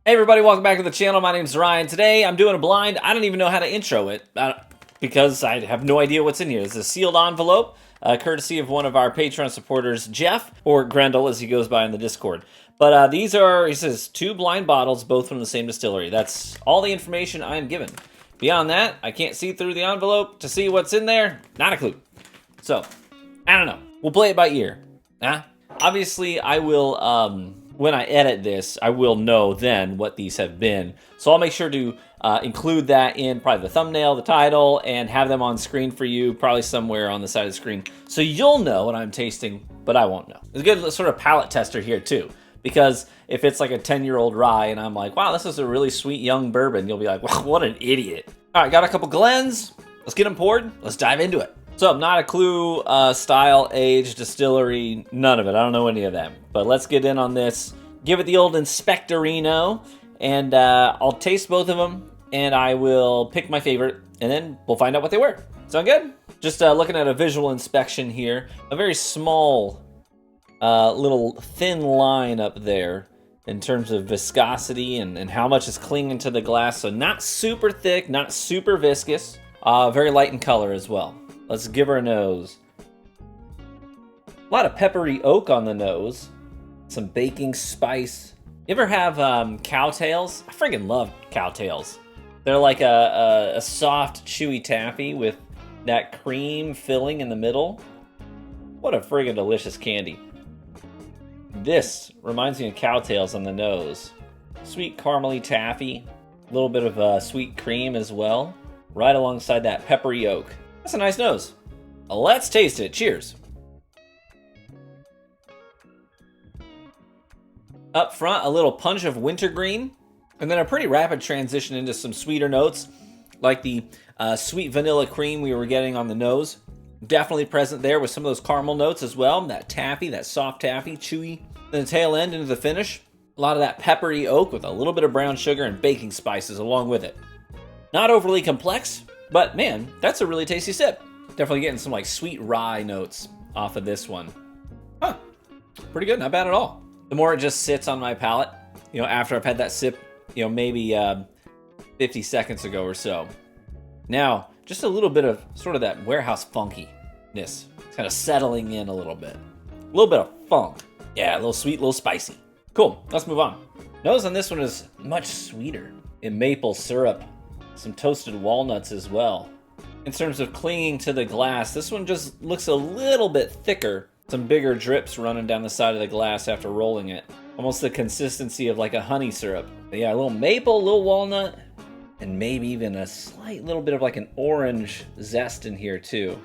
Hey everybody, welcome back to the channel. My name's Ryan. Today I'm doing a blind. I don't even know how to intro it because I have no idea what's in here. It's a sealed envelope, courtesy of one of our Patreon supporters, Jeff, or Grendel as he goes by in the Discord. But these are, he says, 2 blind bottles, both from the same distillery. That's all the information I am given. Beyond that, I can't see through the envelope to see what's in there. Not a clue. So, I don't know. We'll play it by ear. Obviously, I will, when I edit this, I will know then what these have been. So I'll make sure to include that in probably the thumbnail, the title, and have them on screen for you, probably somewhere on the side of the screen. So you'll know what I'm tasting, but I won't know. It's a good sort of palate tester here too, because if it's like a 10-year-old rye and I'm like, wow, this is a really sweet young bourbon, you'll be like, wow, what an idiot. All right, got a couple Glens. Let's get them poured. Let's dive into it. So, not a clue, style, age, distillery, none of it. I don't know any of them. But let's get in on this. Give it the old Inspectorino, and I'll taste both of them, and I will pick my favorite, and then we'll find out what they were. Sound good? Just looking at a visual inspection here. A very small, little thin line up there in terms of viscosity and how much is clinging to the glass. So, not super thick, not super viscous. Very light in color as well. Let's give her a nose. A lot of peppery oak on the nose. Some baking spice. You ever have cowtails? I friggin' love cowtails. They're like a soft, chewy taffy with that cream filling in the middle. What a friggin' delicious candy. This reminds me of cowtails on the nose. Sweet caramely taffy. A little bit of sweet cream as well. Right alongside that peppery oak. That's a nice nose. Let's taste it. Cheers. Up front, a little punch of wintergreen, and then a pretty rapid transition into some sweeter notes, like the sweet vanilla cream we were getting on the nose. Definitely present there with some of those caramel notes as well. That taffy, that soft taffy, chewy. Then the tail end into the finish. A lot of that peppery oak with a little bit of brown sugar and baking spices along with it. Not overly complex, but man, that's a really tasty sip. Definitely getting some like sweet rye notes off of this one. Huh, pretty good, not bad at all. The more it just sits on my palate, you know, after I've had that sip, you know, maybe 50 seconds ago or so. Now, just a little bit of sort of that warehouse funkiness. It's kind of settling in a little bit. A little bit of funk. Yeah, a little sweet, a little spicy. Cool, let's move on. Nose on this one is much sweeter. In maple syrup. Some toasted walnuts as well. In terms of clinging to the glass, this one just looks a little bit thicker. Some bigger drips running down the side of the glass after rolling it. Almost the consistency of like a honey syrup. But yeah, a little maple, a little walnut, and maybe even a slight little bit of like an orange zest in here too.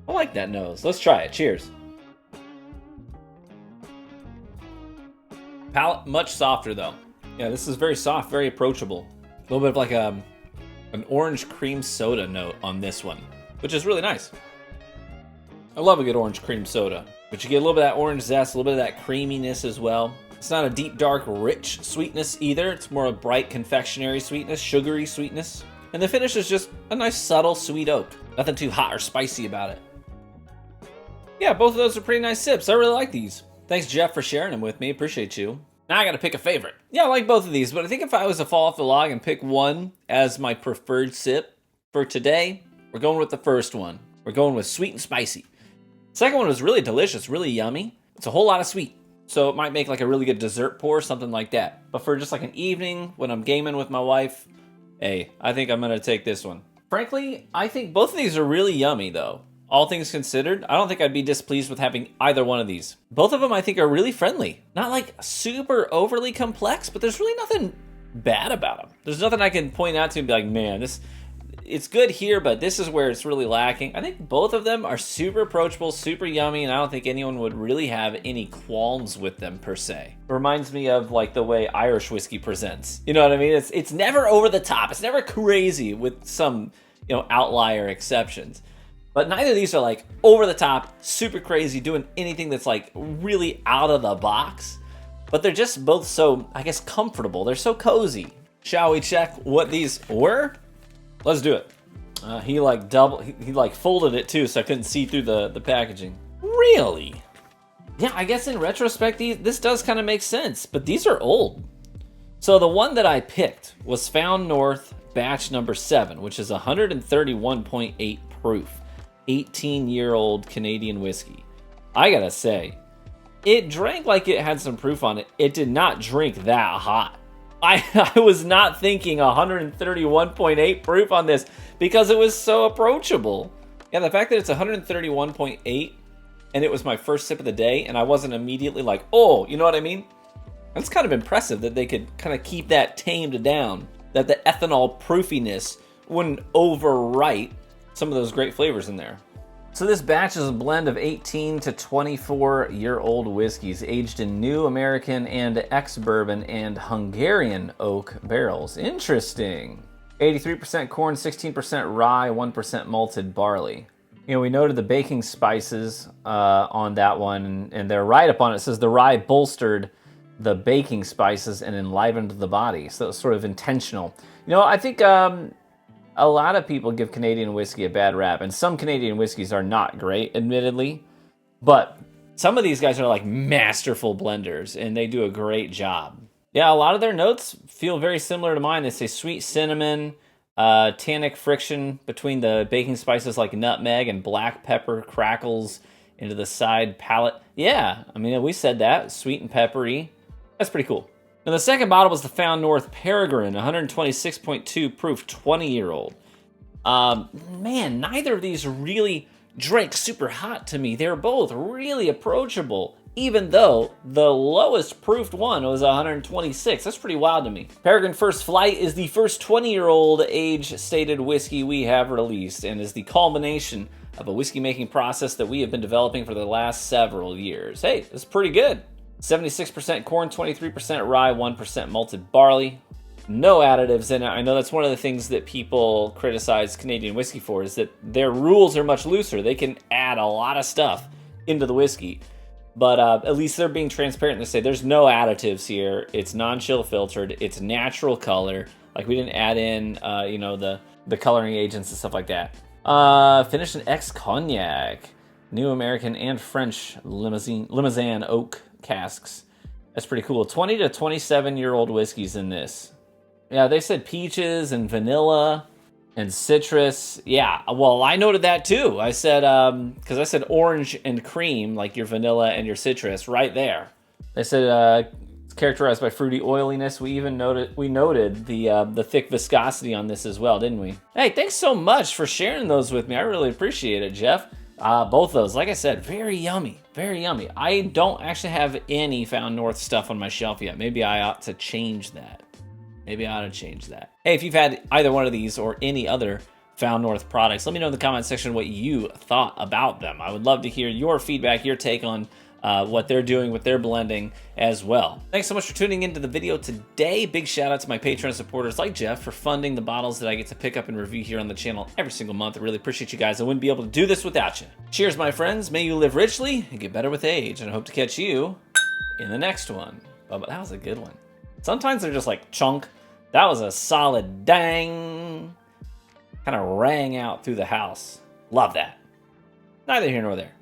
I like that nose. Let's try it. Cheers. Palate much softer though. Yeah, this is very soft, very approachable. A little bit of like an orange cream soda note on this one, which is really nice. I love a good orange cream soda, but you get a little bit of that orange zest, a little bit of that creaminess as well. It's not a deep, dark, rich sweetness either. It's more a bright confectionery sweetness, sugary sweetness. And the finish is just a nice, subtle, sweet oak. Nothing too hot or spicy about it. Yeah, both of those are pretty nice sips. I really like these. Thanks, Jeff, for sharing them with me. Appreciate you. Now I gotta pick a favorite. Yeah, I like both of these, but I think if I was to fall off the log and pick one as my preferred sip for today, we're going with the first one. We're going with sweet and spicy. Second one was really delicious, really yummy. It's a whole lot of sweet, so it might make like a really good dessert pour, something like that. But for just like an evening when I'm gaming with my wife, hey, I think I'm gonna take this one. Frankly, I think both of these are really yummy though. All things considered, I don't think I'd be displeased with having either one of these. Both of them I think are really friendly. Not like super overly complex, but there's really nothing bad about them. There's nothing I can point out to and be like, man, it's good here, but this is where it's really lacking. I think both of them are super approachable, super yummy, and I don't think anyone would really have any qualms with them per se. It reminds me of like the way Irish whiskey presents. You know what I mean? It's never over the top. It's never crazy with some, you know, outlier exceptions. But neither of these are like over the top, super crazy, doing anything that's like really out of the box. But they're just both so, I guess, comfortable. They're so cozy. Shall we check what these were? Let's do it. He like folded it too, so I couldn't see through the packaging. Really? Yeah, I guess in retrospect, this does kind of make sense, but these are old. So the one that I picked was Found North batch number 7, which is 131.8 proof, 18-year-old Canadian whiskey. I gotta say, it drank like it had some proof on it. It did not drink that hot. I was not thinking 131.8 proof on this because it was so approachable. Yeah, the fact that it's 131.8 and it was my first sip of the day and I wasn't immediately like, oh, you know what I mean? That's kind of impressive that they could kind of keep that tamed down, that the ethanol proofiness wouldn't overwrite some of those great flavors in there. So this batch is a blend of 18 to 24-year-old whiskeys aged in new American and ex-bourbon and Hungarian oak barrels. Interesting. 83% corn, 16% rye, 1% malted barley. You know, we noted the baking spices on that one, and they're right up on it. It says the rye bolstered the baking spices and enlivened the body. So it's sort of intentional. You know, I think a lot of people give Canadian whiskey a bad rap, and some Canadian whiskeys are not great, admittedly, but some of these guys are like masterful blenders, and they do a great job. Yeah, a lot of their notes feel very similar to mine. They say sweet cinnamon, tannic friction between the baking spices like nutmeg and black pepper crackles into the side palate. Yeah, I mean, we said that, sweet and peppery. That's pretty cool. Now, the second bottle was the Found North Peregrine, 126.2 proof, 20-year-old. Man, neither of these really drank super hot to me. They're both really approachable, even though the lowest proofed one was 126. That's pretty wild to me. Peregrine First Flight is the first 20-year-old age-stated whiskey we have released and is the culmination of a whiskey-making process that we have been developing for the last several years. Hey, it's pretty good. 76% corn, 23% rye, 1% malted barley. No additives in it. I know that's one of the things that people criticize Canadian whiskey for, is that their rules are much looser. They can add a lot of stuff into the whiskey. But at least they're being transparent. They say there's no additives here. It's non-chill filtered. It's natural color. Like, we didn't add in, you know, the coloring agents and stuff like that. Finished in ex-cognac. New American and French Limousin oak casks. That's pretty cool. 20 to 27-year-old whiskeys in this. Yeah, they said peaches and vanilla and citrus. Yeah, well, I noted that too. I said, because I said orange and cream, like your vanilla and your citrus, right there. They said it's characterized by fruity oiliness. We even noted the thick viscosity on this as well, didn't we? Hey, thanks so much for sharing those with me. I really appreciate it, Jeff. Both those, like I said, very yummy, very yummy. I don't actually have any Found North stuff on my shelf yet. Maybe I ought to change that. Hey, if you've had either one of these or any other Found North products, let me know in the comment section what you thought about them. I would love to hear your feedback, your take on what they're doing with their blending as well. Thanks so much for tuning into the video today. Big shout out to my Patreon supporters like Jeff for funding the bottles that I get to pick up and review here on the channel every single month. I really appreciate you guys. I wouldn't be able to do this without you. Cheers, my friends. May you live richly and get better with age. And I hope to catch you in the next one. But that was a good one. Sometimes they're just like chunk. That was a solid dang. Kind of rang out through the house. Love that. Neither here nor there.